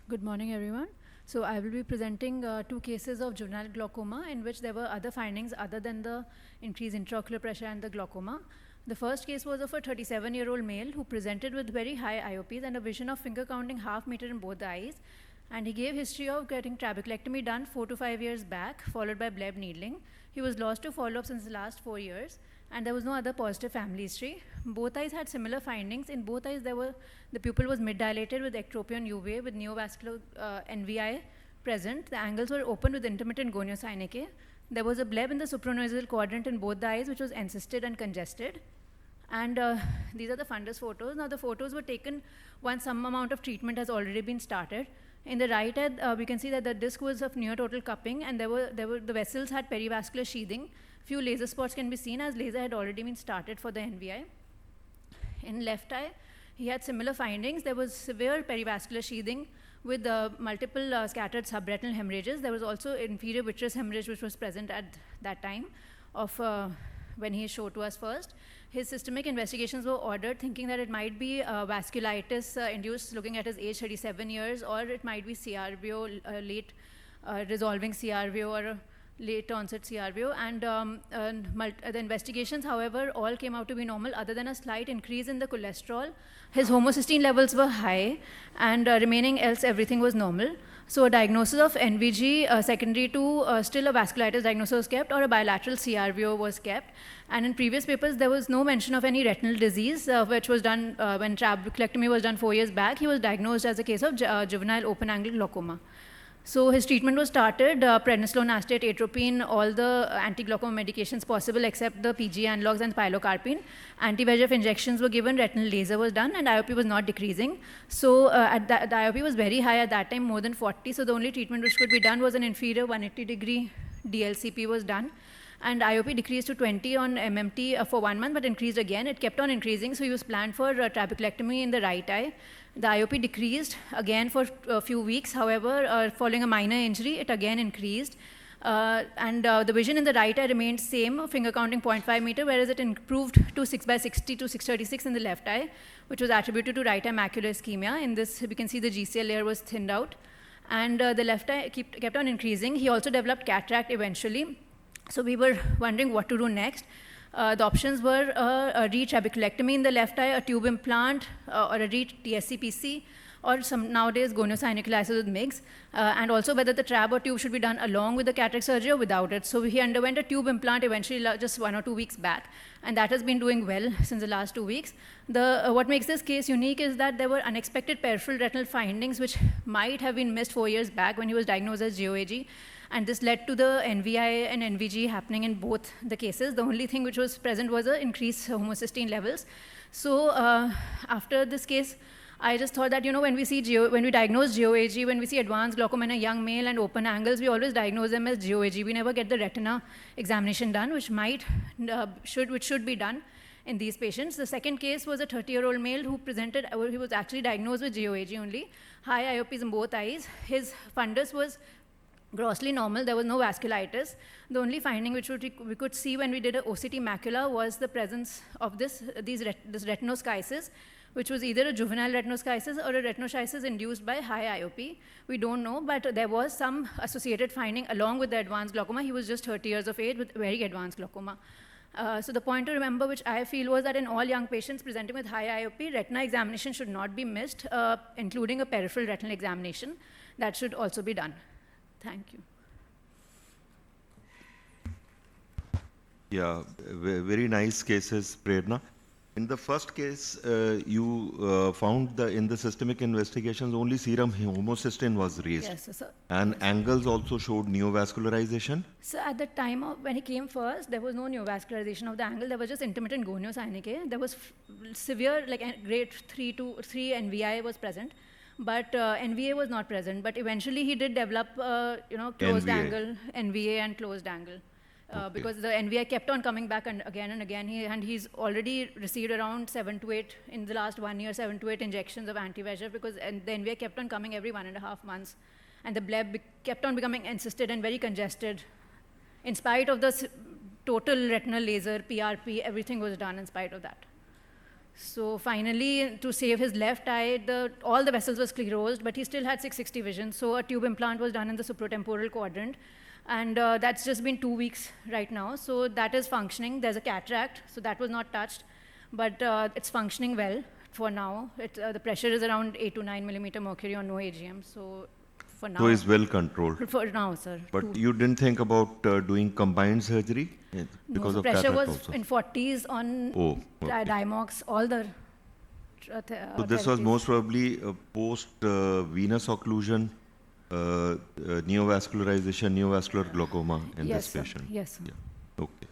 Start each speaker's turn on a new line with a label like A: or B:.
A: Good morning, everyone. So I will be presenting 2 cases of juvenile glaucoma in which there were other findings other than the increased intraocular pressure and the glaucoma. The first case was of a 37-year-old male who presented with very high IOPs and a vision of finger counting half meter in both the eyes. And he gave history of getting trabeculectomy done 4 to 5 years back, followed by bleb needling. He was lost to follow-up since the last 4 years, and there was no other positive family history. Both eyes had similar findings. In both eyes, the pupil was mid-dilated with ectropion UVA with neovascular NVI present. The angles were open with intermittent goniosynic. There was a bleb in the supranosal quadrant in both the eyes, which was encysted and congested. And these are the fundus photos. Now, the photos were taken once some amount of treatment has already been started. In the right head, we can see that the disc was of near total cupping, and the vessels had perivascular sheathing. Few laser spots can be seen as laser had already been started for the NVI. In left eye, he had similar findings. There was severe perivascular sheathing with multiple scattered subretinal hemorrhages. There was also inferior vitreous hemorrhage, which was present at that time of when he showed to us first. His systemic investigations were ordered, thinking that it might be vasculitis induced, looking at his age, 37 years, or it might be CRVO, late resolving CRVO, or late onset CRVO. And the investigations, however, all came out to be normal, other than a slight increase in the cholesterol. His homocysteine levels were high, and remaining else everything was normal. So a diagnosis of NVG secondary to still a vasculitis diagnosis was kept, or a bilateral CRVO was kept. And in previous papers, there was no mention of any retinal disease, which was done when trabeculectomy was done 4 years back. He was diagnosed as a case of juvenile open-angle glaucoma. So his treatment was started, prednisolone, acetate, atropine, all the anti-glaucoma medications possible except the PG analogs and pilocarpine. Anti-VEGF injections were given, retinal laser was done, and IOP was not decreasing. So the IOP was very high at that time, more than 40. So the only treatment which could be done was an inferior 180-degree DLCP was done. And IOP decreased to 20 on MMT for 1 month, but increased again. It kept on increasing, so he was planned for trabeculectomy in the right eye. The IOP decreased again for a few weeks. However, following a minor injury, it again increased. The vision in the right eye remained same, finger counting 0.5 meter, whereas it improved to 6/60 to 636 in the left eye, which was attributed to right eye macular ischemia. In this, we can see the GCL layer was thinned out. And the left eye kept on increasing. He also developed cataract eventually. So we were wondering what to do next. The options were a re-trabeculectomy in the left eye, a tube implant, or a re-TSCPC, or some nowadays goniosynovitis with MIGS, and also whether the trab or tube should be done along with the cataract surgery or without it. So he underwent a tube implant eventually just 1 or 2 weeks back, and that has been doing well since the last 2 weeks. What makes this case unique is that there were unexpected peripheral retinal findings which might have been missed 4 years back when he was diagnosed as GOAG. And this led to the NVI and NVG happening in both the cases. The only thing which was present was an increased homocysteine levels. So after this case, I just thought that, when we diagnose GOAG, when we see advanced glaucoma in a young male and open angles, we always diagnose them as GOAG. We never get the retina examination done, which should be done in these patients. The second case was a 30-year-old male who presented, he was actually diagnosed with GOAG only, high IOPs in both eyes. His fundus was grossly normal. There was no vasculitis. The only finding which we could see when we did an OCT macula was the presence of this retinoschisis, which was either a juvenile retinoschisis or a retinoschisis induced by high IOP. We don't know, but there was some associated finding along with the advanced glaucoma. He was just 30 years of age with very advanced glaucoma. So the point to remember, which I feel, was that in all young patients presenting with high IOP, retina examination should not be missed, including a peripheral retinal examination. That should also be done. Thank you.
B: Yeah, very nice cases, Prerna. In the first case, you found in the systemic investigations only serum homocysteine was raised.
A: Yes, sir.
B: And angles also showed neovascularization.
A: So at the time when he came first, there was no neovascularization of the angle. There was just intermittent goniosynic. There was severe, like grade 3 NVI was present. But NVA was not present. But eventually he did develop, closed angle, NVA and closed angle.
B: Okay.
A: Because the NVI kept on coming back again and again. He's already received around 7 to 8, in the last 1 year, 7 to 8 injections of anti-VEGF, because the NVI kept on coming every 1.5 months. And the bleb kept on becoming encysted and very congested. In spite of the total retinal laser, PRP, everything was done in spite of that. So finally, to save his left eye, all the vessels were sclerosed, but he still had 660 vision. So a tube implant was done in the supratemporal quadrant. And that's just been 2 weeks right now. So that is functioning. There's a cataract, so that was not touched. But it's functioning well for now. The pressure is around 8 to 9 millimeter mercury on no AGM. So for now.
B: So it's well controlled.
A: For now, sir.
B: But you didn't think about doing combined surgery because
A: No,
B: of
A: the pressure
B: cataract
A: was
B: also?
A: in 40s on Dimox, all the.
B: So this was
A: therapies.
B: most probably post venous occlusion, neovascularization, neovascular glaucoma in
A: Yes,
B: this
A: sir.
B: patient.
A: Yes, sir.
B: Yeah. Okay.